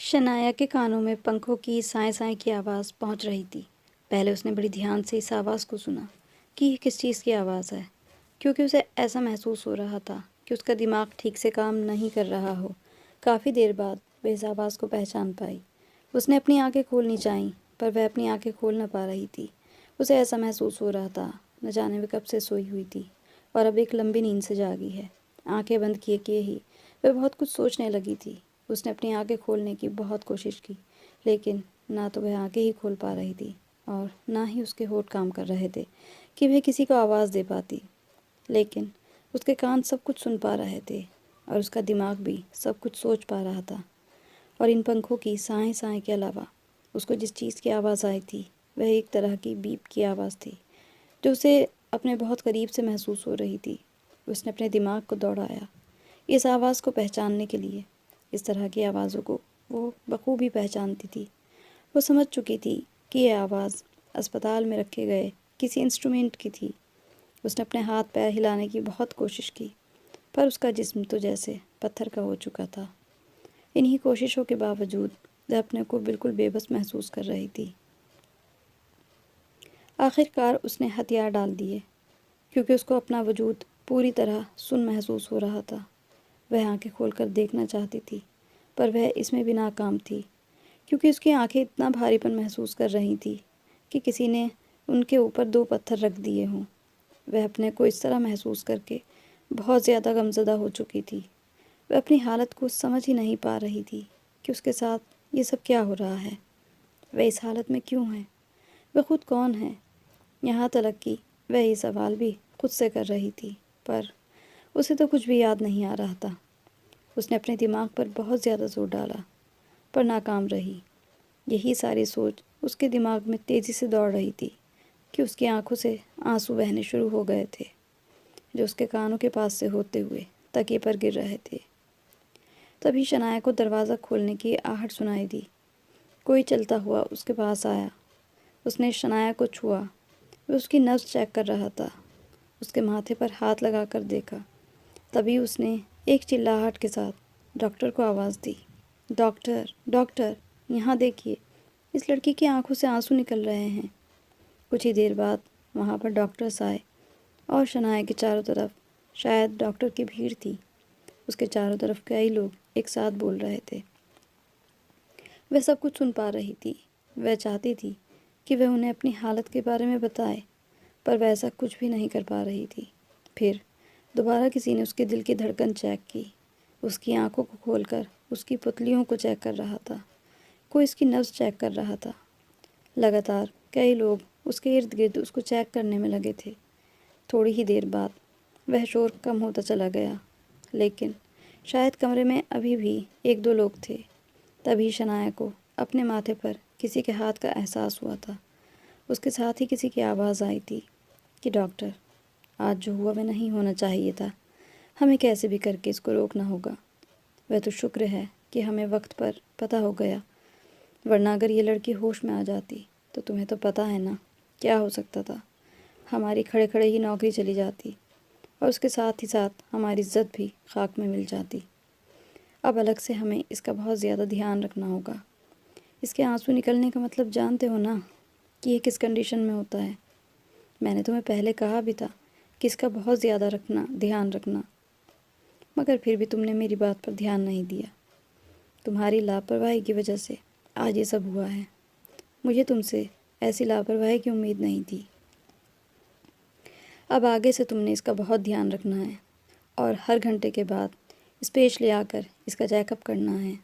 शनाया के कानों में पंखों की साएं साएं की आवाज़ पहुंच रही थी। पहले उसने बड़ी ध्यान से इस आवाज़ को सुना कि ये किस चीज़ की आवाज़ है, क्योंकि उसे ऐसा महसूस हो रहा था कि उसका दिमाग ठीक से काम नहीं कर रहा हो। काफ़ी देर बाद वह इस आवाज़ को पहचान पाई। उसने अपनी आंखें खोलनी चाहीं, पर वह अपनी आंखें खोल न पा रही थी। उसे ऐसा महसूस हो रहा था न जाने वह कब से सोई हुई थी और अब एक लंबी नींद से जागी है। आंखें बंद किए किए ही वह बहुत कुछ सोचने लगी थी। उसने अपनी आंखें खोलने की बहुत कोशिश की, लेकिन ना तो वह आंखें ही खोल पा रही थी और ना ही उसके होंठ काम कर रहे थे कि वह किसी को आवाज़ दे पाती। लेकिन उसके कान सब कुछ सुन पा रहे थे और उसका दिमाग भी सब कुछ सोच पा रहा था। और इन पंखों की साएं साएं के अलावा उसको जिस चीज़ की आवाज़ आई थी वह एक तरह की बीप की आवाज़ थी, जो उसे अपने बहुत करीब से महसूस हो रही थी। उसने अपने दिमाग को दौड़ाया इस आवाज़ को पहचानने के लिए। इस तरह की आवाज़ों को वो बखूबी पहचानती थी। वो समझ चुकी थी कि यह आवाज़ अस्पताल में रखे गए किसी इंस्ट्रूमेंट की थी। उसने अपने हाथ पैर हिलाने की बहुत कोशिश की, पर उसका जिस्म तो जैसे पत्थर का हो चुका था। इन्हीं कोशिशों के बावजूद वह अपने को बिल्कुल बेबस महसूस कर रही थी। आखिरकार उसने हथियार डाल दिए, क्योंकि उसको अपना वजूद पूरी तरह सुन महसूस हो रहा था। वह आंखें खोलकर देखना चाहती थी, पर वह इसमें भी नाकाम थी, क्योंकि उसकी आंखें इतना भारीपन महसूस कर रही थी कि किसी ने उनके ऊपर दो पत्थर रख दिए हों। वह अपने को इस तरह महसूस करके बहुत ज़्यादा गमज़दा हो चुकी थी। वह अपनी हालत को समझ ही नहीं पा रही थी कि उसके साथ ये सब क्या हो रहा है। वह इस हालत में क्यों है, वह खुद कौन है। यहाँ तक कि वह ये सवाल भी खुद से कर रही थी, पर उसे तो कुछ भी याद नहीं आ रहा था। उसने अपने दिमाग पर बहुत ज़्यादा जोर डाला, पर नाकाम रही। यही सारी सोच उसके दिमाग में तेज़ी से दौड़ रही थी कि उसकी आंखों से आंसू बहने शुरू हो गए थे, जो उसके कानों के पास से होते हुए तकिए पर गिर रहे थे। तभी शनाया को दरवाज़ा खोलने की आहट सुनाई दी। कोई चलता हुआ उसके पास आया। उसने शनाया को छुआ। वह उसकी नब्ज़ चेक कर रहा था। उसके माथे पर हाथ लगाकर देखा। तभी उसने एक चिल्लाहट के साथ डॉक्टर को आवाज़ दी। डॉक्टर, डॉक्टर, यहाँ देखिए, इस लड़की की आंखों से आंसू निकल रहे हैं। कुछ ही देर बाद वहाँ पर डॉक्टर्स आए और शनाया के चारों तरफ शायद डॉक्टर की भीड़ थी। उसके चारों तरफ कई लोग एक साथ बोल रहे थे। वह सब कुछ सुन पा रही थी। वह चाहती थी कि वह उन्हें अपनी हालत के बारे में बताए, पर वह ऐसा कुछ भी नहीं कर पा रही थी। फिर दोबारा किसी ने उसके दिल की धड़कन चेक की। उसकी आंखों को खोलकर उसकी पुतलियों को चेक कर रहा था। कोई इसकी नब्ज़ चेक कर रहा था। लगातार कई लोग उसके इर्द गिर्द उसको चेक करने में लगे थे। थोड़ी ही देर बाद वह शोर कम होता चला गया, लेकिन शायद कमरे में अभी भी एक दो लोग थे। तभी शनाया को अपने माथे पर किसी के हाथ का एहसास हुआ था। उसके साथ ही किसी की आवाज़ आई थी कि डॉक्टर, आज जो हुआ वह नहीं होना चाहिए था। हमें कैसे भी करके इसको रोकना होगा। वह तो शुक्र है कि हमें वक्त पर पता हो गया, वरना अगर ये लड़की होश में आ जाती तो तुम्हें तो पता है ना क्या हो सकता था। हमारी खड़े खड़े ही नौकरी चली जाती और उसके साथ ही साथ हमारी इज्जत भी खाक में मिल जाती। अब अलग से हमें इसका बहुत ज़्यादा ध्यान रखना होगा। इसके आंसू निकलने का मतलब जानते हो ना कि ये किस कंडीशन में होता है। मैंने तुम्हें पहले कहा भी था कि इसका बहुत ज़्यादा ध्यान रखना, मगर फिर भी तुमने मेरी बात पर ध्यान नहीं दिया। तुम्हारी लापरवाही की वजह से आज ये सब हुआ है। मुझे तुमसे ऐसी लापरवाही की उम्मीद नहीं थी। अब आगे से तुमने इसका बहुत ध्यान रखना है और हर घंटे के बाद स्पेशली आकर इसका चेकअप करना है।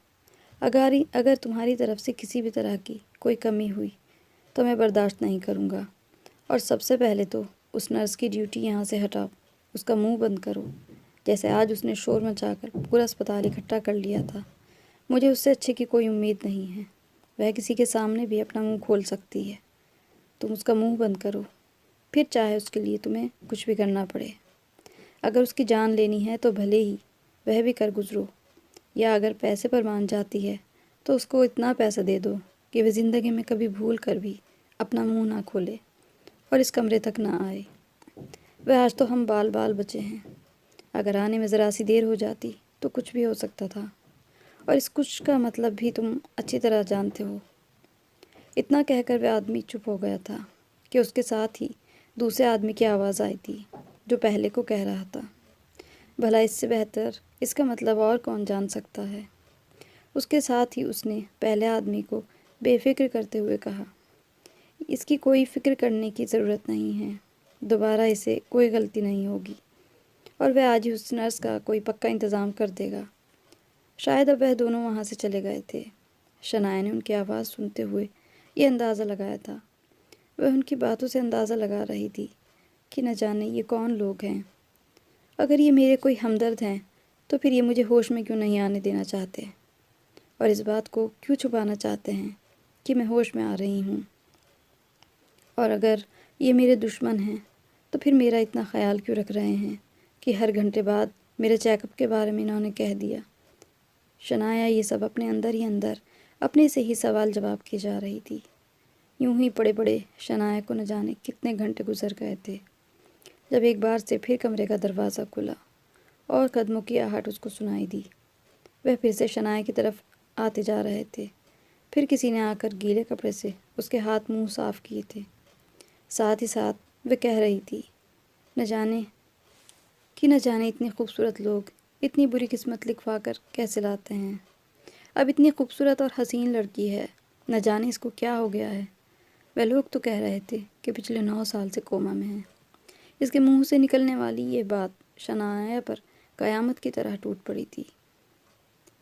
अगर तुम्हारी तरफ से किसी भी तरह की कोई कमी हुई तो मैं बर्दाश्त नहीं करूँगा। और सबसे पहले तो उस नर्स की ड्यूटी यहाँ से हटाओ। उसका मुंह बंद करो। जैसे आज उसने शोर मचाकर पूरा अस्पताल इकट्ठा कर लिया था। मुझे उससे अच्छे की कोई उम्मीद नहीं है। वह किसी के सामने भी अपना मुंह खोल सकती है। तुम उसका मुंह बंद करो, फिर चाहे उसके लिए तुम्हें कुछ भी करना पड़े। अगर उसकी जान लेनी है तो भले ही वह भी कर गुजरो, या अगर पैसे पर मान जाती है तो उसको इतना पैसा दे दो कि वह ज़िंदगी में कभी भूल कर भी अपना मुंह ना खोले और इस कमरे तक ना आए। वह आज तो हम बाल बाल बचे हैं। अगर आने में ज़रा सी देर हो जाती तो कुछ भी हो सकता था। और इस कुछ का मतलब भी तुम अच्छी तरह जानते हो। इतना कहकर वह आदमी चुप हो गया था कि उसके साथ ही दूसरे आदमी की आवाज़ आई थी जो पहले को कह रहा था, भला इससे बेहतर इसका मतलब और कौन जान सकता है। उसके साथ ही उसने पहले आदमी को बेफिक्र करते हुए कहा, इसकी कोई फ़िक्र करने की ज़रूरत नहीं है, दोबारा इसे कोई गलती नहीं होगी और वह आज ही उस नर्स का कोई पक्का इंतज़ाम कर देगा। शायद अब वह दोनों वहाँ से चले गए थे। शनाया ने उनकी आवाज़ सुनते हुए ये अंदाज़ा लगाया था। वह उनकी बातों से अंदाज़ा लगा रही थी कि न जाने ये कौन लोग हैं। अगर ये मेरे कोई हमदर्द हैं तो फिर ये मुझे होश में क्यों नहीं आने देना चाहते और इस बात को क्यों छुपाना चाहते हैं कि मैं होश में आ रही हूँ। और अगर ये मेरे दुश्मन हैं तो फिर मेरा इतना ख्याल क्यों रख रहे हैं कि हर घंटे बाद मेरे चेकअप के बारे में इन्होंने कह दिया। शनाया ये सब अपने अंदर ही अंदर अपने से ही सवाल जवाब की जा रही थी। यूं ही पड़े पड़े शनाया को न जाने कितने घंटे गुजर गए थे जब एक बार से फिर कमरे का दरवाज़ा खुला और कदमों की आहट उसको सुनाई दी। वह फिर से शनाया की तरफ आते जा रहे थे। फिर किसी ने आकर गीले कपड़े से उसके हाथ मुंह साफ किए थे। साथ ही साथ वह कह रही थी, न जाने इतने खूबसूरत लोग इतनी बुरी किस्मत लिखवा कर कैसे लाते हैं। अब इतनी खूबसूरत और हसीन लड़की है, न जाने इसको क्या हो गया है। वह लोग तो कह रहे थे कि पिछले 9 साल से कोमा में है। इसके मुंह से निकलने वाली ये बात शनाया पर क़यामत की तरह टूट पड़ी थी।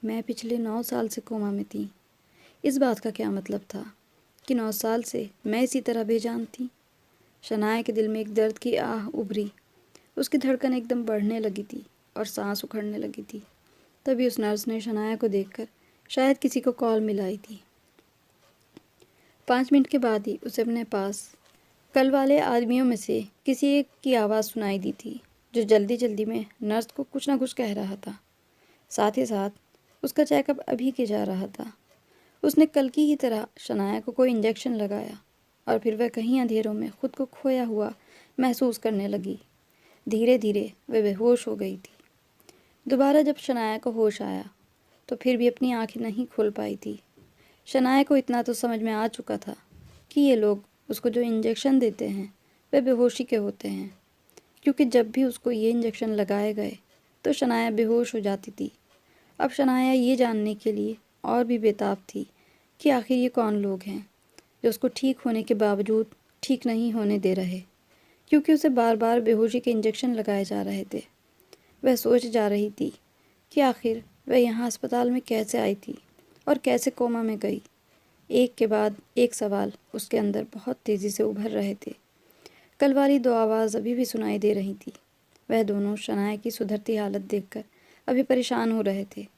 मैं पिछले 9 साल से कोमा में थी। इस बात का क्या मतलब था कि 9 साल से मैं इसी तरह बेजान थी। शनाया के दिल में एक दर्द की आह उभरी। उसकी धड़कन एकदम बढ़ने लगी थी और सांस उखड़ने लगी थी। तभी उस नर्स ने शनाया को देखकर शायद किसी को कॉल मिलाई थी। 5 मिनट के बाद ही उसे अपने पास कल वाले आदमियों में से किसी एक की आवाज़ सुनाई दी थी जो जल्दी जल्दी में नर्स को कुछ ना कुछ कह रहा था। साथ ही साथ उसका चेकअप अभी किया जा रहा था। उसने कल की ही तरह शनाया को कोई इंजेक्शन लगाया और फिर वह कहीं अंधेरों में खुद को खोया हुआ महसूस करने लगी। धीरे धीरे वह बेहोश हो गई थी। दोबारा जब शनाया को होश आया तो फिर भी अपनी आंखें नहीं खोल पाई थी। शनाया को इतना तो समझ में आ चुका था कि ये लोग उसको जो इंजेक्शन देते हैं वे बेहोशी के होते हैं, क्योंकि जब भी उसको ये इंजेक्शन लगाए गए तो शनाया बेहोश हो जाती थी। अब शनाया ये जानने के लिए और भी बेताब थी कि आखिर ये कौन लोग हैं जो उसको ठीक होने के बावजूद ठीक नहीं होने दे रहे, क्योंकि उसे बार बार बेहोशी के इंजेक्शन लगाए जा रहे थे। वह सोच जा रही थी कि आखिर वह यहाँ अस्पताल में कैसे आई थी और कैसे कोमा में गई। एक के बाद एक सवाल उसके अंदर बहुत तेज़ी से उभर रहे थे। कल वाली 2 आवाज़ अभी भी सुनाई दे रही थी। वह दोनों शनाया की सुधरती हालत देखकर अभी परेशान हो रहे थे।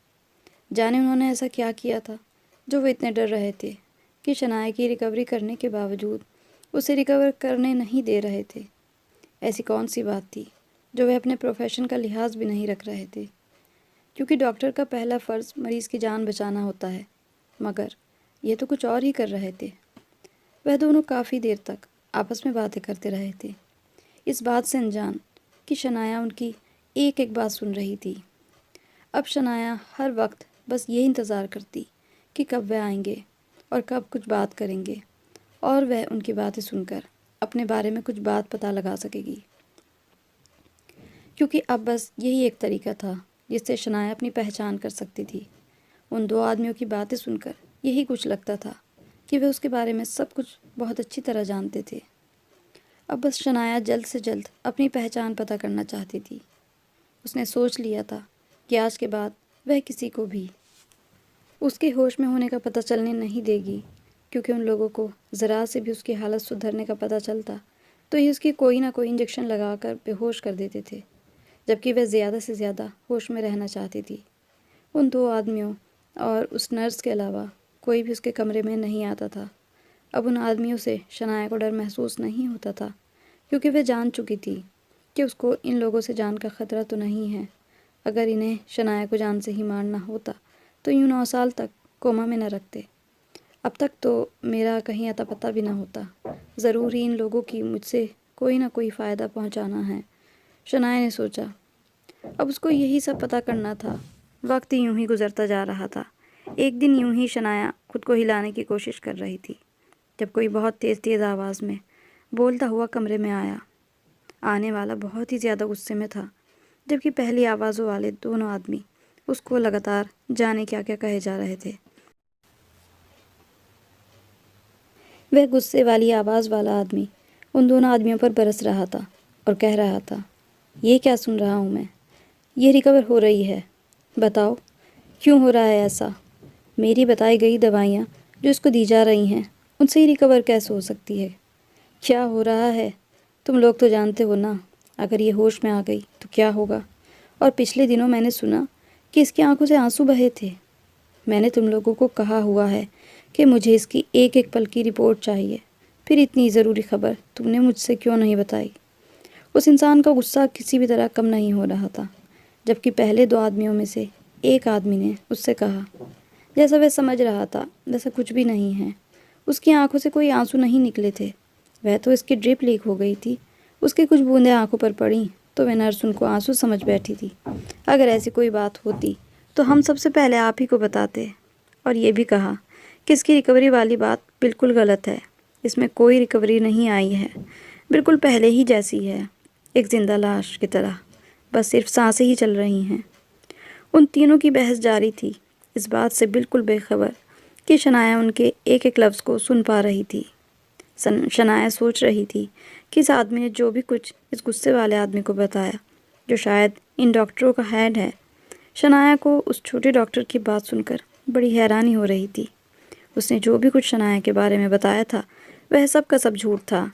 जाने उन्होंने ऐसा क्या किया था जो वे इतने डर रहे थे कि शनाया की रिकवरी करने के बावजूद उसे रिकवर करने नहीं दे रहे थे। ऐसी कौन सी बात थी जो वे अपने प्रोफेशन का लिहाज भी नहीं रख रहे थे, क्योंकि डॉक्टर का पहला फ़र्ज़ मरीज़ की जान बचाना होता है, मगर ये तो कुछ और ही कर रहे थे। वह दोनों काफ़ी देर तक आपस में बातें करते रहे थे, इस बात से अनजान कि शनाया उनकी एक एक बात सुन रही थी। अब शनाया हर वक्त बस ये इंतज़ार करती कि कब वह आएंगे और कब कुछ बात करेंगे और वह उनकी बातें सुनकर अपने बारे में कुछ बात पता लगा सकेगी, क्योंकि अब बस यही एक तरीका था जिससे शनाया अपनी पहचान कर सकती थी। उन 2 आदमियों की बातें सुनकर यही कुछ लगता था कि वे उसके बारे में सब कुछ बहुत अच्छी तरह जानते थे। अब बस शनाया जल्द से जल्द अपनी पहचान पता करना चाहती थी। उसने सोच लिया था कि आज के बाद वह किसी को भी उसके होश में होने का पता चलने नहीं देगी, क्योंकि उन लोगों को ज़रा से भी उसकी हालत सुधरने का पता चलता तो ये उसकी कोई ना कोई इंजेक्शन लगाकर बेहोश कर देते थे, जबकि वह ज़्यादा से ज़्यादा होश में रहना चाहती थी। उन 2 आदमियों और उस नर्स के अलावा कोई भी उसके कमरे में नहीं आता था। अब उन आदमियों से शनाया को डर महसूस नहीं होता था, क्योंकि वह जान चुकी थी कि उसको इन लोगों से जान का ख़तरा तो नहीं है। अगर इन्हें शनाया को जान से ही मारना होता तो यूँ 9 साल तक कोमा में न रखते। अब तक तो मेरा कहीं अता पता भी ना होता। ज़रूर ही इन लोगों की मुझसे कोई ना कोई फ़ायदा पहुंचाना है, शनाया ने सोचा। अब उसको यही सब पता करना था वक्त यूं ही गुजरता जा रहा था। एक दिन यूं ही शनाया खुद को हिलाने की कोशिश कर रही थी जब कोई बहुत तेज़ तेज़ आवाज़ में बोलता हुआ कमरे में आया। आने वाला बहुत ही ज़्यादा गुस्से में था, जबकि पहली आवाज़ों वाले दोनों आदमी उसको लगातार जाने क्या क्या कहे जा रहे थे। वह गुस्से वाली आवाज़ वाला आदमी उन दोनों आदमियों पर बरस रहा था और कह रहा था, ये क्या सुन रहा हूँ मैं? ये रिकवर हो रही है। बताओ क्यों हो रहा है ऐसा? मेरी बताई गई दवाइयाँ जो इसको दी जा रही हैं उनसे ही रिकवर कैसे हो सकती है? क्या हो रहा है? तुम लोग तो जानते हो ना, अगर ये होश में आ गई तो क्या होगा। और पिछले दिनों मैंने सुना कि इसकी आंखों से आंसू बहे थे। मैंने तुम लोगों को कहा हुआ है कि मुझे इसकी एक एक पल की रिपोर्ट चाहिए, फिर इतनी ज़रूरी खबर तुमने मुझसे क्यों नहीं बताई? उस इंसान का गुस्सा किसी भी तरह कम नहीं हो रहा था, जबकि पहले दो आदमियों में से एक आदमी ने उससे कहा, जैसा वह समझ रहा था वैसा कुछ भी नहीं है। उसकी आंखों से कोई आंसू नहीं निकले थे, वह तो इसकी ड्रिप लीक हो गई थी। उसकी कुछ बूंदें आंखों पर पड़ी तो वह नर्स उनको आंसू समझ बैठी थी। अगर ऐसी कोई बात होती तो हम सबसे पहले आप ही को बताते और ये भी कहा कि इसकी रिकवरी वाली बात बिल्कुल गलत है। इसमें कोई रिकवरी नहीं आई है, बिल्कुल पहले ही जैसी है, एक जिंदा लाश की तरह, बस सिर्फ सांसें ही चल रही हैं। उन तीनों की बहस जारी थी, इस बात से बिल्कुल बेखबर कि शनाया उनके एक एक लफ्ज़ को सुन पा रही थी। शनाया सोच रही थी कि इस आदमी ने जो भी कुछ इस गुस्से वाले आदमी को बताया, जो शायद इन डॉक्टरों का हेड है। शनाया को उस छोटे डॉक्टर की बात सुनकर बड़ी हैरानी हो रही थी। उसने जो भी कुछ शनाया के बारे में बताया था वह सब का सब झूठ था।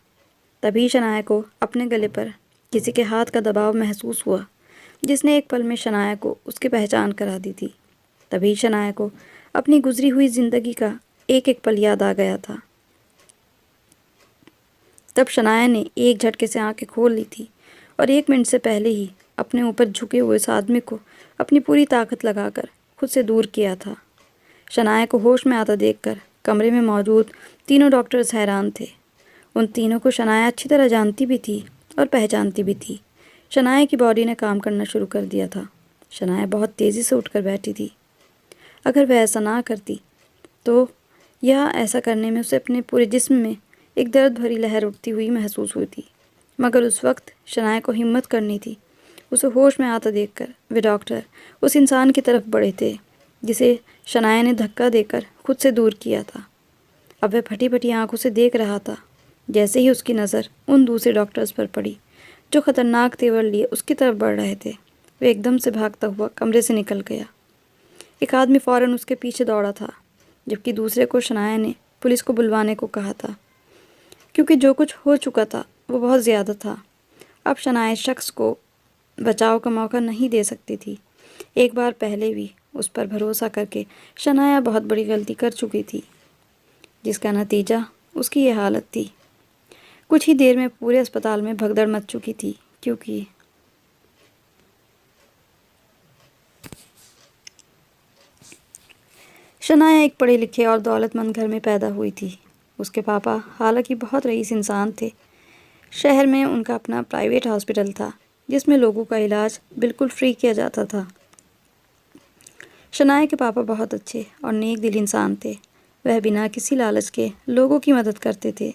तभी शनाया को अपने गले पर किसी के हाथ का दबाव महसूस हुआ, जिसने एक पल में शनाया को उसकी पहचान करा दी थी। तभी शनाया को अपनी गुजरी हुई ज़िंदगी का एक एक पल याद आ गया था। तब शनाया ने एक झटके से आंखें खोल ली थी और 1 मिनट से पहले ही अपने ऊपर झुके हुए उस आदमी को अपनी पूरी ताकत लगाकर खुद से दूर किया था। शनाया को होश में आता देखकर कमरे में मौजूद तीनों डॉक्टर्स हैरान थे। उन तीनों को शनाया अच्छी तरह जानती भी थी और पहचानती भी थी। शनाया की बॉडी ने काम करना शुरू कर दिया था। शनाया बहुत तेज़ी से उठकर बैठी थी। अगर वह ऐसा ना करती तो यह ऐसा करने में उसे अपने पूरे जिस्म में एक दर्द भरी लहर उठती हुई महसूस हुई थी। मगर उस वक्त शनाया को हिम्मत करनी थी। उसे होश में आता देखकर वे डॉक्टर उस इंसान की तरफ बढ़े थे जिसे शनाया ने धक्का देकर खुद से दूर किया था। अब वह फटी फटी आंखों से देख रहा था। जैसे ही उसकी नज़र उन दूसरे डॉक्टर्स पर पड़ी जो खतरनाक तेवर लिए उसकी तरफ बढ़ रहे थे, वह एकदम से भागता हुआ कमरे से निकल गया। एक आदमी फ़ौरन उसके पीछे दौड़ा था, जबकि दूसरे को शनाया ने पुलिस को बुलवाने को कहा था, क्योंकि जो कुछ हो चुका था वो बहुत ज़्यादा था। अब शनाया इस शख्स को बचाव का मौका नहीं दे सकती थी। एक बार पहले भी उस पर भरोसा करके शनाया बहुत बड़ी गलती कर चुकी थी, जिसका नतीजा उसकी ये हालत थी। कुछ ही देर में पूरे अस्पताल में भगदड़ मच चुकी थी, क्योंकि शनाया एक पढ़े लिखे और दौलतमंद घर में पैदा हुई थी। उसके पापा हालांकि बहुत रईस इंसान थे। शहर में उनका अपना प्राइवेट हॉस्पिटल था जिसमें लोगों का इलाज बिल्कुल फ्री किया जाता था। शनाया के पापा बहुत अच्छे और नेक दिल इंसान थे। वह बिना किसी लालच के लोगों की मदद करते थे।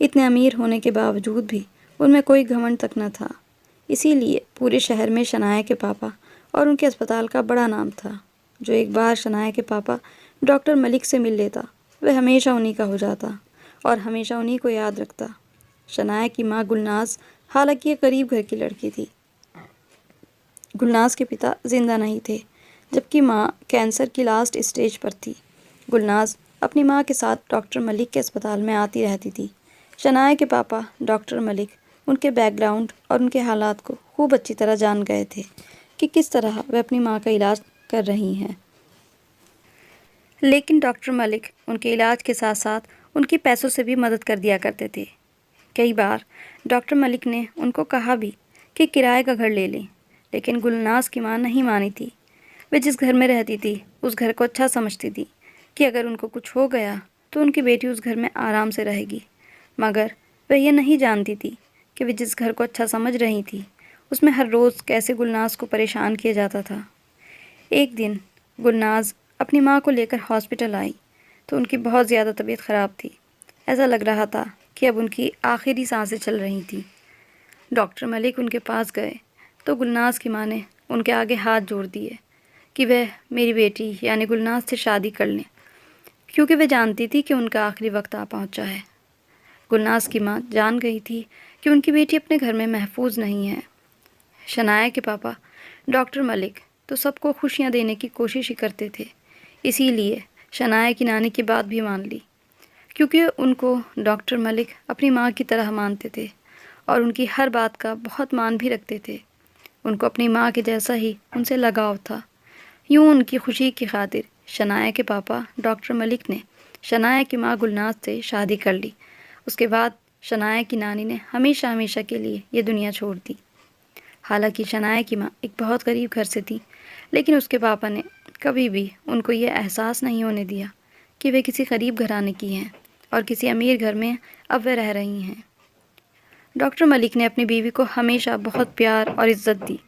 इतने अमीर होने के बावजूद भी उनमें कोई घमंड तक न था। इसीलिए पूरे शहर में शनाया के पापा और उनके अस्पताल का बड़ा नाम था। जो एक बार शनाया के पापा डॉक्टर मलिक से मिल लेता, वह हमेशा उन्हीं का हो जाता और हमेशा उन्हीं को याद रखता। शनाया की माँ गुलनाज हालांकि एक गरीब घर की लड़की थी। गुलनाज के पिता जिंदा नहीं थे, जबकि माँ कैंसर की लास्ट स्टेज पर थी। गुलनाज अपनी माँ के साथ डॉक्टर मलिक के अस्पताल में आती रहती थी। शनाया के पापा डॉक्टर मलिक उनके बैकग्राउंड और उनके हालात को खूब अच्छी तरह जान गए थे कि किस तरह वे अपनी माँ का इलाज कर रही हैं। लेकिन डॉक्टर मलिक उनके इलाज के साथ साथ उनकी पैसों से भी मदद कर दिया करते थे। कई बार डॉक्टर मलिक ने उनको कहा भी कि किराए का घर ले लें, लेकिन गुलनाज की माँ नहीं मानी थी। वे जिस घर में रहती थी उस घर को अच्छा समझती थी कि अगर उनको कुछ हो गया तो उनकी बेटी उस घर में आराम से रहेगी। मगर वह यह नहीं जानती थी कि वे जिस घर को अच्छा समझ रही थी उसमें हर रोज़ कैसे गुलनाज को परेशान किया जाता था। एक दिन गुलनाज अपनी माँ को लेकर हॉस्पिटल आई तो उनकी बहुत ज़्यादा तबीयत ख़राब थी। ऐसा लग रहा था कि अब उनकी आखिरी सांसें चल रही थीं। डॉक्टर मलिक उनके पास गए तो गुलनाज की माँ ने उनके आगे हाथ जोड़ दिए कि वह मेरी बेटी यानी गुलनाज से शादी कर लें, क्योंकि वह जानती थी कि उनका आखिरी वक्त आ पहुंचा है। गुलनाज की माँ जान गई थी कि उनकी बेटी अपने घर में महफूज नहीं है। शनाया के पापा डॉक्टर मलिक तो सबको खुशियाँ देने की कोशिश ही करते थे, इसीलिए शनाया की नानी की बात भी मान ली, क्योंकि उनको डॉक्टर मलिक अपनी माँ की तरह मानते थे और उनकी हर बात का बहुत मान भी रखते थे। उनको अपनी माँ के जैसा ही उनसे लगाव था। यूँ उनकी खुशी की खातिर शनाया के पापा डॉक्टर मलिक ने शनाया की माँ गुलनाज से शादी कर ली। उसके बाद शनाया की नानी ने हमेशा हमेशा के लिए ये दुनिया छोड़ दी। हालांकि शनाया की माँ एक बहुत गरीब घर से थी, लेकिन उसके पापा ने कभी भी उनको ये एहसास नहीं होने दिया कि वे किसी गरीब घराने की हैं और किसी अमीर घर में अब वे रह रही हैं। डॉक्टर मलिक ने अपनी बीवी को हमेशा बहुत प्यार और इज्जत दी।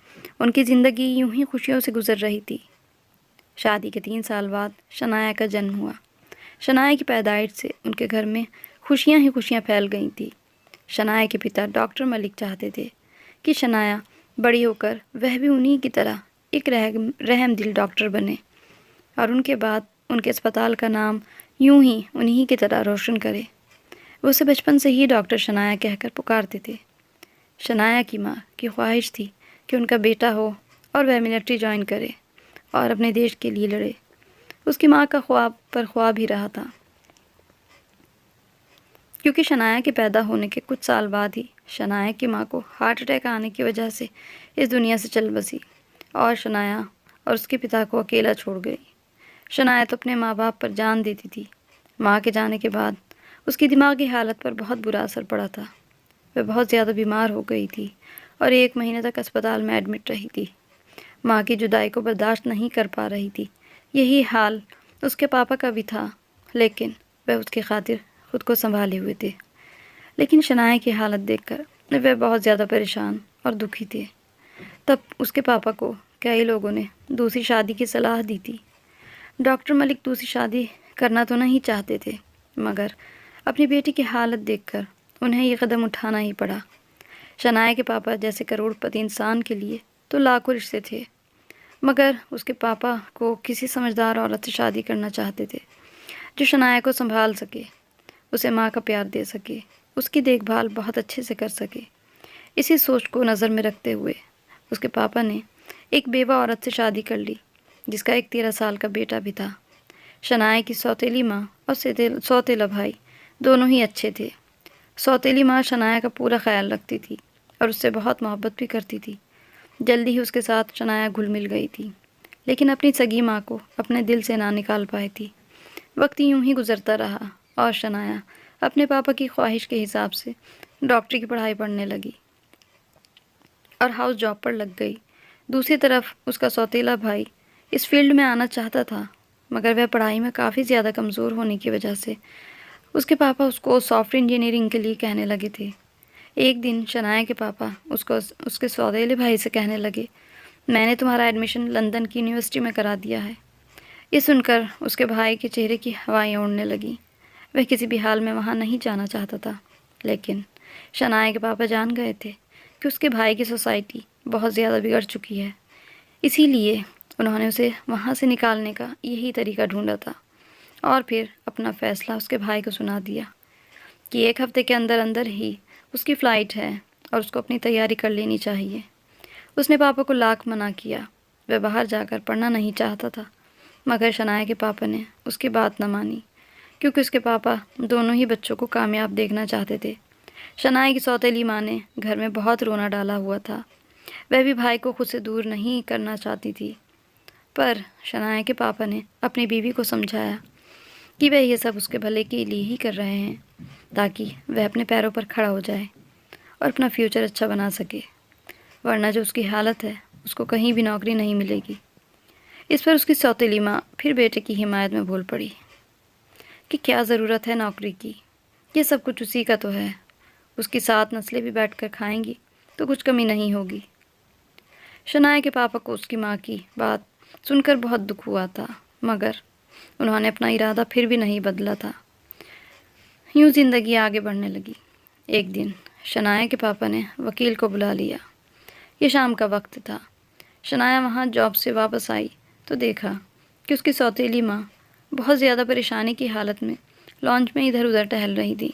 उनकी ज़िंदगी यूं ही खुशियों से गुजर रही थी। शादी के 3 साल बाद शनाया का जन्म हुआ। शनाया की पैदाइश से उनके घर में खुशियां ही खुशियां फैल गई थी। शनाया के पिता डॉक्टर मलिक चाहते थे कि शनाया बड़ी होकर वह भी उन्हीं की तरह एक रहमदिल डॉक्टर बने और उनके बाद उनके अस्पताल का नाम यूं ही उन्हीं की तरह रोशन करे। वो उसे बचपन से ही डॉक्टर शनाया कहकर पुकारते थे। शनाया की माँ की ख्वाहिश थी कि उनका बेटा हो और वह मिलिट्री ज्वाइन करे और अपने देश के लिए लड़े। उसकी माँ का ख्वाब पर ख्वाब ही रहा था, क्योंकि शनाया के पैदा होने के कुछ साल बाद ही शनाया की माँ को हार्ट अटैक आने की वजह से इस दुनिया से चल बसी और शनाया और उसके पिता को अकेला छोड़ गई। शनाया तो अपने माँ बाप पर जान देती थी। माँ के जाने के बाद उसकी दिमागी हालत पर बहुत बुरा असर पड़ा था। वह बहुत ज़्यादा बीमार हो गई थी और 1 महीने तक अस्पताल में एडमिट रही थी। माँ की जुदाई को बर्दाश्त नहीं कर पा रही थी। यही हाल उसके पापा का भी था, लेकिन वह उसकी खातिर खुद को संभाले हुए थे। लेकिन शनाया की हालत देखकर वह बहुत ज़्यादा परेशान और दुखी थे। तब उसके पापा को कई लोगों ने दूसरी शादी की सलाह दी थी। डॉक्टर मलिक दूसरी शादी करना तो नहीं चाहते थे, मगर अपनी बेटी की हालत देखकर उन्हें ये कदम उठाना ही पड़ा। शनाया के पापा जैसे करोड़पति इंसान के लिए तो लाखों रिश्ते थे, मगर उसके पापा को किसी समझदार औरत से शादी करना चाहते थे जो शनाया को संभाल सके, उसे माँ का प्यार दे सके, उसकी देखभाल बहुत अच्छे से कर सके। इसी सोच को नज़र में रखते हुए उसके पापा ने एक बेवा औरत से शादी कर ली, जिसका एक 13 साल का बेटा भी था। शनाया की सौतेली माँ और सौतेला भाई दोनों ही अच्छे थे। सौतेली माँ शनाया का पूरा ख्याल रखती थी और उससे बहुत मोहब्बत भी करती थी। जल्दी ही उसके साथ शनाया घुल मिल गई थी, लेकिन अपनी सगी माँ को अपने दिल से ना निकाल पाई थी। वक्त यूं ही गुजरता रहा और शनाया अपने पापा की ख्वाहिश के हिसाब से डॉक्टरी की पढ़ाई पढ़ने लगी और हाउस जॉब पर लग गई। दूसरी तरफ उसका सौतेला भाई इस फील्ड में आना चाहता था, मगर वह पढ़ाई में काफ़ी ज़्यादा कमज़ोर होने की वजह से उसके पापा उसको सॉफ्टवेयर इंजीनियरिंग के लिए कहने लगे थे। एक दिन शनाया के पापा उसको उसके सौतेले भाई से कहने लगे, मैंने तुम्हारा एडमिशन लंदन की यूनिवर्सिटी में करा दिया है। ये सुनकर उसके भाई के चेहरे की हवाएं उड़ने लगीं। वह किसी भी हाल में वहाँ नहीं जाना चाहता था, लेकिन शनाया के पापा जान गए थे कि उसके भाई की सोसाइटी बहुत ज़्यादा बिगड़ चुकी है। इसीलिए उन्होंने उसे वहाँ से निकालने का यही तरीका ढूंढा था और फिर अपना फ़ैसला उसके भाई को सुना दिया कि 1 हफ़्ते के अंदर अंदर ही उसकी फ़्लाइट है और उसको अपनी तैयारी कर लेनी चाहिए। उसने पापा को लाख मना किया। वह बाहर जाकर पढ़ना नहीं चाहता था, मगर शनाया के पापा ने उसकी बात न मानी, क्योंकि उसके पापा दोनों ही बच्चों को कामयाब देखना चाहते थे। शनाया की सौतेली माँ ने घर में बहुत रोना डाला हुआ था। वह भी भाई को खुद से दूर नहीं करना चाहती थी, पर शनाया के पापा ने अपनी बीवी को समझाया कि वह ये सब उसके भले के लिए ही कर रहे हैं, ताकि वह अपने पैरों पर खड़ा हो जाए और अपना फ्यूचर अच्छा बना सके, वरना जो उसकी हालत है उसको कहीं भी नौकरी नहीं मिलेगी। इस पर उसकी सौतेली माँ फिर बेटे की हिमायत में बोल पड़ी कि क्या ज़रूरत है नौकरी की, ये सब कुछ उसी का तो है, उसकी 7 नस्लें भी बैठकर खाएंगी तो कुछ कमी नहीं होगी। शनाया के पापा को उसकी माँ की बात सुनकर बहुत दुख हुआ था, मगर उन्होंने अपना इरादा फिर भी नहीं बदला था। यूँ ज़िंदगी आगे बढ़ने लगी। एक दिन शनाया के पापा ने वकील को बुला लिया। ये शाम का वक्त था। शनाया वहाँ जॉब से वापस आई तो देखा कि उसकी सौतेली माँ बहुत ज़्यादा परेशानी की हालत में लॉन्च में इधर उधर टहल रही थी।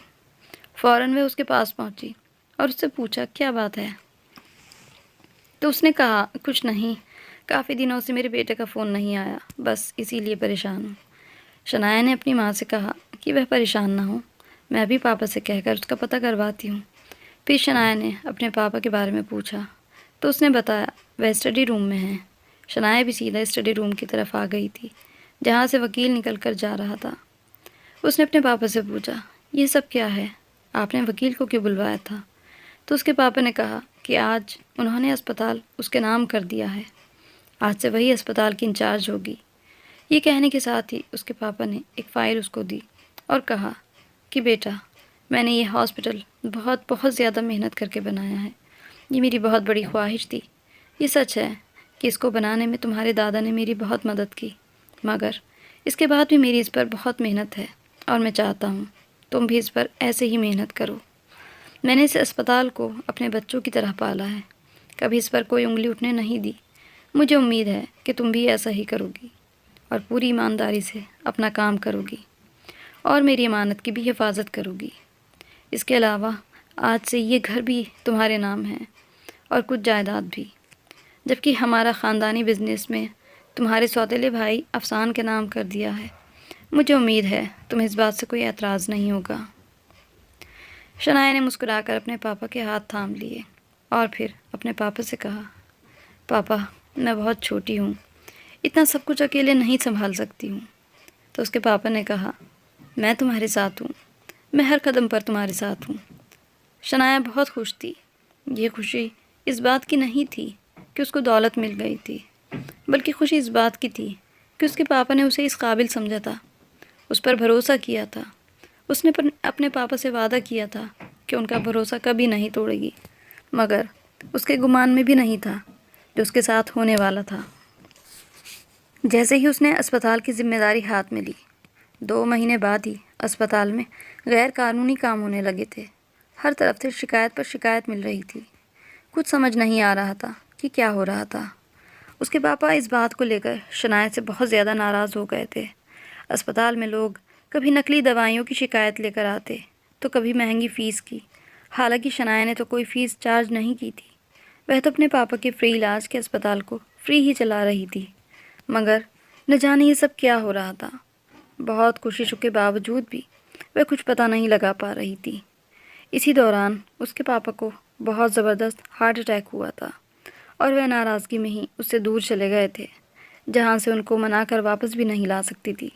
फ़ौरन वह उसके पास पहुँची और उससे पूछा, क्या बात है? तो उसने कहा, कुछ नहीं, काफ़ी दिनों से मेरे बेटे का फ़ोन नहीं आया, बस इसीलिए परेशान हूँ। शनाया ने अपनी माँ से कहा कि वह परेशान ना हो, मैं अभी पापा से कहकर उसका पता करवाती हूँ। फिर शनाया ने अपने पापा के बारे में पूछा तो उसने बताया वह स्टडी रूम में हैं। शनाया भी सीधा स्टडी रूम की तरफ आ गई थी, जहाँ से वकील निकल कर जा रहा था। उसने अपने पापा से पूछा, ये सब क्या है? आपने वकील को क्यों बुलवाया था? तो उसके पापा ने कहा कि आज उन्होंने अस्पताल उसके नाम कर दिया है, आज से वही अस्पताल की इंचार्ज होगी। ये कहने के साथ ही उसके पापा ने एक फ़ाइल उसको दी और कहा कि बेटा, मैंने ये हॉस्पिटल बहुत बहुत ज़्यादा मेहनत करके बनाया है। ये मेरी बहुत बड़ी ख्वाहिश थी। ये सच है कि इसको बनाने में तुम्हारे दादा ने मेरी बहुत मदद की, मगर इसके बाद भी मेरी इस पर बहुत मेहनत है और मैं चाहता हूँ तुम भी इस पर ऐसे ही मेहनत करो। मैंने इस अस्पताल को अपने बच्चों की तरह पाला है, कभी इस पर कोई उंगली उठने नहीं दी। मुझे उम्मीद है कि तुम भी ऐसा ही करोगी और पूरी ईमानदारी से अपना काम करोगी और मेरी अमानत की भी हिफाजत करोगी। इसके अलावा आज से ये घर भी तुम्हारे नाम है और कुछ जायदाद भी, जबकि हमारा ख़ानदानी बिजनेस में तुम्हारे सौतेले भाई अफसान के नाम कर दिया है। मुझे उम्मीद है तुम्हें इस बात से कोई एतराज़ नहीं होगा। शनाया ने मुस्कुराकर अपने पापा के हाथ थाम लिए और फिर अपने पापा से कहा, पापा, मैं बहुत छोटी हूँ, इतना सब कुछ अकेले नहीं संभाल सकती हूँ। तो उसके पापा ने कहा, मैं तुम्हारे साथ हूँ, मैं हर कदम पर तुम्हारे साथ हूँ। शनाया बहुत खुश थी। ये खुशी इस बात की नहीं थी कि उसको दौलत मिल गई थी, बल्कि खुशी इस बात की थी कि उसके पापा ने उसे इस काबिल समझा था, उस पर भरोसा किया था। उसने अपने पापा से वादा किया था कि उनका भरोसा कभी नहीं तोड़ेगी, मगर उसके गुमान में भी नहीं था जो उसके साथ होने वाला था। जैसे ही उसने अस्पताल की जिम्मेदारी हाथ में ली, 2 महीने बाद ही अस्पताल में गैर कानूनी काम होने लगे थे। हर तरफ से शिकायत पर शिकायत मिल रही थी। कुछ समझ नहीं आ रहा था कि क्या हो रहा था। उसके पापा इस बात को लेकर शनाया से बहुत ज़्यादा नाराज़ हो गए थे। अस्पताल में लोग कभी नकली दवाइयों की शिकायत लेकर आते तो कभी महंगी फ़ीस की। हालांकि शनाया ने तो कोई फ़ीस चार्ज नहीं की थी। वह तो अपने पापा के फ्री इलाज के अस्पताल को फ्री ही चला रही थी, मगर न जाने ये सब क्या हो रहा था। बहुत कोशिशों के बावजूद भी वह कुछ पता नहीं लगा पा रही थी। इसी दौरान उसके पापा को बहुत ज़बरदस्त हार्ट अटैक हुआ था और वह नाराज़गी में ही उससे दूर चले गए थे, जहाँ से उनको मनाकर वापस भी नहीं ला सकती थी।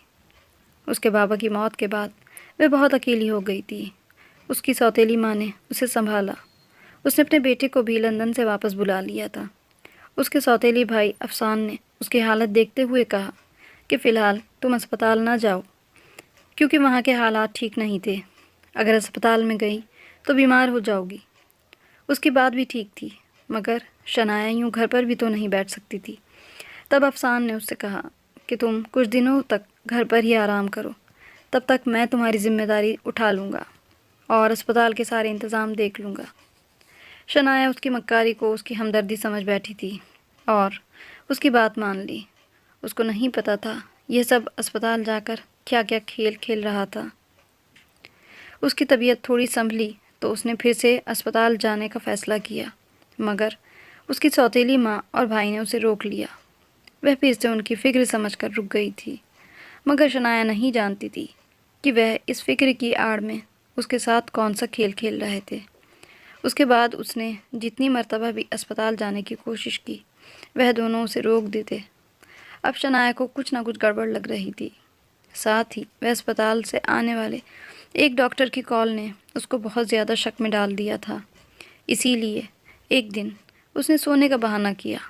उसके बाबा की मौत के बाद वह बहुत अकेली हो गई थी। उसकी सौतेली माँ ने उसे संभाला। उसने अपने बेटे को भी लंदन से वापस बुला लिया था। उसके सौतेली भाई अफसान ने उसकी हालत देखते हुए कहा कि फ़िलहाल तुम अस्पताल ना जाओ, क्योंकि वहाँ के हालात ठीक नहीं थे। अगर अस्पताल में गई तो बीमार हो जाओगी। उसकी बात भी ठीक थी, मगर शनाया यूँ घर पर भी तो नहीं बैठ सकती थी। तब अफसान ने उससे कहा कि तुम कुछ दिनों तक घर पर ही आराम करो, तब तक मैं तुम्हारी जिम्मेदारी उठा लूँगा और अस्पताल के सारे इंतज़ाम देख लूँगा। शनाया उसकी मक्कारी को उसकी हमदर्दी समझ बैठी थी और उसकी बात मान ली। उसको नहीं पता था यह सब अस्पताल जाकर क्या क्या खेल खेल रहा था। उसकी तबीयत थोड़ी संभली तो उसने फिर से अस्पताल जाने का फ़ैसला किया, मगर उसकी सौतेली माँ और भाई ने उसे रोक लिया। वह फिर से उनकी फ़िक्र समझकर रुक गई थी, मगर शनाया नहीं जानती थी कि वह इस फ़िक्र की आड़ में उसके साथ कौन सा खेल खेल रहे थे। उसके बाद उसने जितनी मर्तबा भी अस्पताल जाने की कोशिश की, वह दोनों उसे रोक देते। अब शनाया को कुछ ना कुछ गड़बड़ लग रही थी। साथ ही वह अस्पताल से आने वाले एक डॉक्टर की कॉल ने उसको बहुत ज़्यादा शक में डाल दिया था। इसीलिए एक दिन उसने सोने का बहाना किया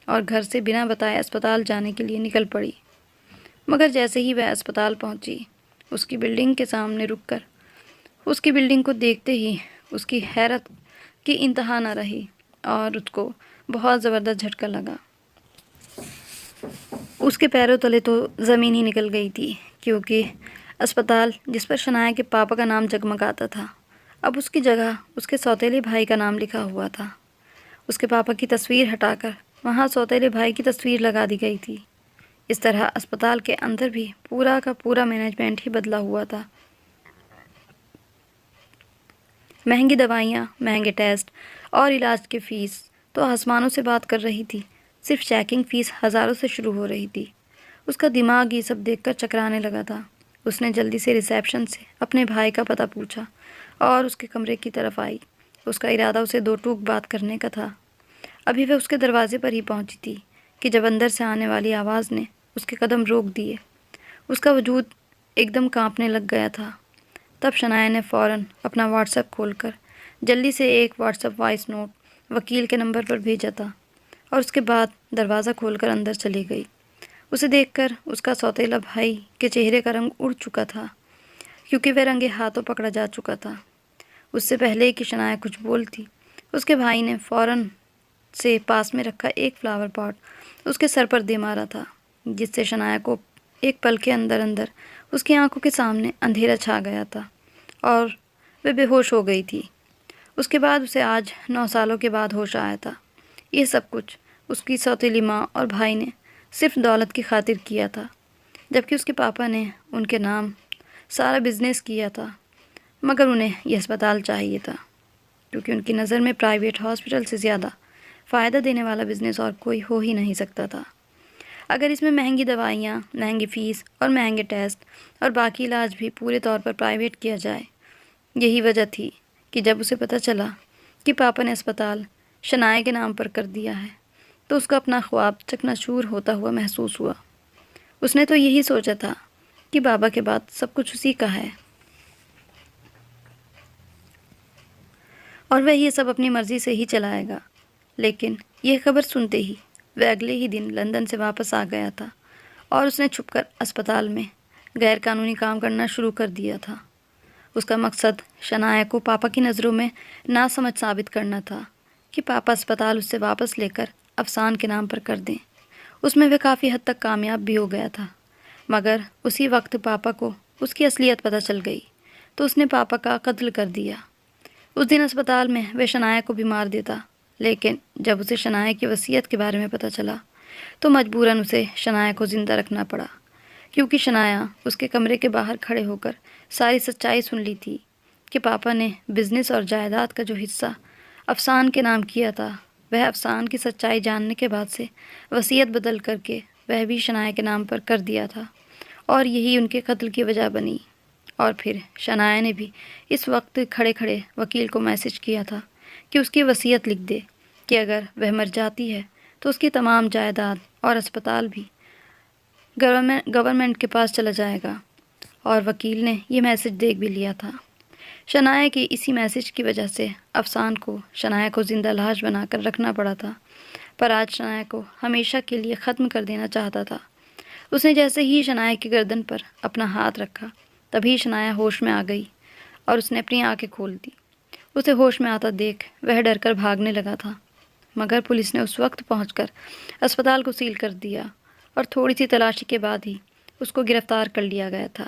और घर से बिना बताए अस्पताल जाने के लिए निकल पड़ी। मगर जैसे ही वह अस्पताल पहुंची, उसकी बिल्डिंग के सामने रुककर उसकी बिल्डिंग को देखते ही उसकी हैरत की इंतहा न रही और उसको बहुत ज़बरदस्त झटका लगा। उसके पैरों तले तो ज़मीन ही निकल गई थी, क्योंकि अस्पताल जिस पर शनाया के पापा का नाम जगमगाता था, अब उसकी जगह उसके सौतेले भाई का नाम लिखा हुआ था। उसके पापा की तस्वीर हटाकर वहाँ सौतेले भाई की तस्वीर लगा दी गई थी। इस तरह अस्पताल के अंदर भी पूरा का पूरा मैनेजमेंट ही बदला हुआ था। महंगी दवाइयाँ, महंगे टेस्ट और इलाज की फ़ीस तो आसमानों से बात कर रही थी। सिर्फ चेकिंग फ़ीस हज़ारों से शुरू हो रही थी। उसका दिमाग ये सब देखकर चकराने लगा था। उसने जल्दी से रिसेप्शन से अपने भाई का पता पूछा और उसके कमरे की तरफ आई। उसका इरादा उसे दो टूक बात करने का था। अभी वह उसके दरवाजे पर ही पहुंची थी कि जब अंदर से आने वाली आवाज़ ने उसके कदम रोक दिए। उसका वजूद एकदम कांपने लग गया था। तब शनाया ने फ़ौरन अपना व्हाट्सएप खोलकर जल्दी से एक व्हाट्सएप वॉइस नोट वकील के नंबर पर भेजा था और उसके बाद दरवाज़ा खोलकर अंदर चली गई। उसे देखकर उसका सौतेला भाई के चेहरे का रंग उड़ चुका था, क्योंकि वह रंगे हाथों पकड़ा जा चुका था। उससे पहले कि शनाया कुछ बोलती, उसके भाई ने फ़ौरन से पास में रखा एक फ्लावर पॉट उसके सर पर दे मारा था, जिससे शनाया को एक पल के अंदर अंदर उसकी आंखों के सामने अंधेरा छा गया था और वह बेहोश हो गई थी। उसके बाद उसे आज 9 सालों के बाद होश आया था। ये सब कुछ उसकी सौतेली माँ और भाई ने सिर्फ दौलत की खातिर किया था, जबकि उसके पापा ने उनके नाम सारा बिजनेस किया था। मगर उन्हें यह अस्पताल चाहिए था, क्योंकि उनकी नज़र में प्राइवेट हॉस्पिटल से ज़्यादा फ़ायदा देने वाला बिज़नेस और कोई हो ही नहीं सकता था। अगर इसमें महंगी दवाइयाँ, महंगी फ़ीस और महंगे टेस्ट और बाकी इलाज भी पूरे तौर पर प्राइवेट किया जाए। यही वजह थी कि जब उसे पता चला कि पापा ने अस्पताल शनाया के नाम पर कर दिया है, तो उसका अपना ख्वाब चकनाचूर होता हुआ महसूस हुआ। उसने तो यही सोचा था कि बाबा के बाद सब कुछ उसी का है और वह ये सब अपनी मर्ज़ी से ही चलाएगा। लेकिन यह खबर सुनते ही वह अगले ही दिन लंदन से वापस आ गया था और उसने छुपकर अस्पताल में गैरकानूनी काम करना शुरू कर दिया था। उसका मकसद शनाया को पापा की नज़रों में नासमझ साबित करना था कि पापा अस्पताल उससे वापस लेकर अफसान के नाम पर कर दें। उसमें वह काफ़ी हद तक कामयाब भी हो गया था, मगर उसी वक्त पापा को उसकी असलियत पता चल गई तो उसने पापा का कत्ल कर दिया। उस दिन अस्पताल में वह शनाया को भी मार देता, लेकिन जब उसे शनाया की वसीयत के बारे में पता चला तो मजबूरन उसे शनाया को ज़िंदा रखना पड़ा, क्योंकि शनाया उसके कमरे के बाहर खड़े होकर सारी सच्चाई सुन ली थी कि पापा ने बिज़नेस और जायदाद का जो हिस्सा अफसान के नाम किया था, वह अफसान की सच्चाई जानने के बाद से वसीयत बदल करके वह भी शनाया के नाम पर कर दिया था और यही उनके कत्ल की वजह बनी। और फिर शनाया ने भी इस वक्त खड़े खड़े वकील को मैसेज किया था कि उसकी वसीयत लिख दे कि अगर वह मर जाती है तो उसकी तमाम जायदाद और अस्पताल भी गवर्नमेंट के पास चला जाएगा। और वकील ने यह मैसेज देख भी लिया था। शनाया की इसी मैसेज की वजह से अफसान को शनाया को ज़िंदा लाश बनाकर रखना पड़ा था, पर आज शनाया को हमेशा के लिए ख़त्म कर देना चाहता था। उसने जैसे ही शनाया की गर्दन पर अपना हाथ रखा, तभी शनाया होश में आ गई और उसने अपनी आंखें खोल दी। उसे होश में आता देख वह डरकर भागने लगा था, मगर पुलिस ने उस वक्त पहुंचकर अस्पताल को सील कर दिया और थोड़ी सी तलाशी के बाद ही उसको गिरफ्तार कर लिया गया था।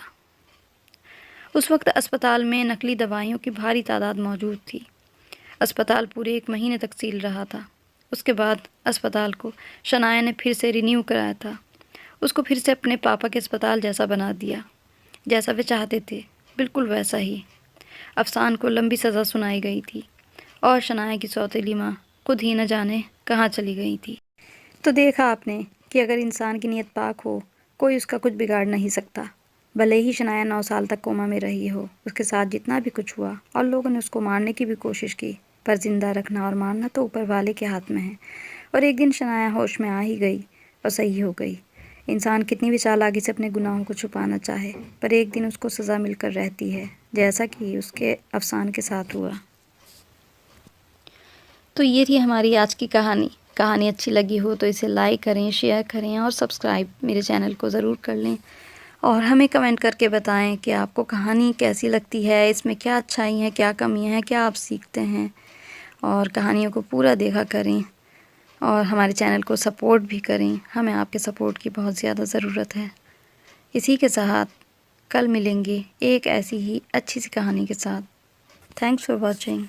उस वक्त अस्पताल में नकली दवाइयों की भारी तादाद मौजूद थी। अस्पताल पूरे 1 महीने तक सील रहा था। उसके बाद अस्पताल को शनाया ने फिर से रिन्यू कराया था। उसको फिर से अपने पापा के अस्पताल जैसा बना दिया, जैसा वे चाहते थे, बिल्कुल वैसा ही। अफसान को लंबी सज़ा सुनाई गई थी और शनाया की सौतेली माँ खुद ही न जाने कहाँ चली गई थी। तो देखा आपने कि अगर इंसान की नीयत पाक हो, कोई उसका कुछ बिगाड़ नहीं सकता। भले ही शनाया 9 साल तक कोमा में रही हो, उसके साथ जितना भी कुछ हुआ और लोगों ने उसको मारने की भी कोशिश की, पर ज़िंदा रखना और मारना तो ऊपर वाले के हाथ में है। और एक दिन शनाया होश में आ ही गई और सही हो गई। इंसान कितनी भी चालाकी से अपने गुनाहों को छुपाना चाहे, पर एक दिन उसको सज़ा मिलकर रहती है, जैसा कि उसके अफसान के साथ हुआ। तो ये थी हमारी आज की कहानी। कहानी अच्छी लगी हो तो इसे लाइक करें, शेयर करें और सब्सक्राइब मेरे चैनल को ज़रूर कर लें और हमें कमेंट करके बताएं कि आपको कहानी कैसी लगती है, इसमें क्या अच्छाई हैं, क्या कमियां हैं, क्या आप सीखते हैं। और कहानियों को पूरा देखा करें। और हमारे चैनल को सपोर्ट भी करें। हमें आपके सपोर्ट की बहुत ज़्यादा ज़रूरत है। इसी के साथ कल मिलेंगे एक ऐसी ही अच्छी सी कहानी के साथ। Thanks for watching.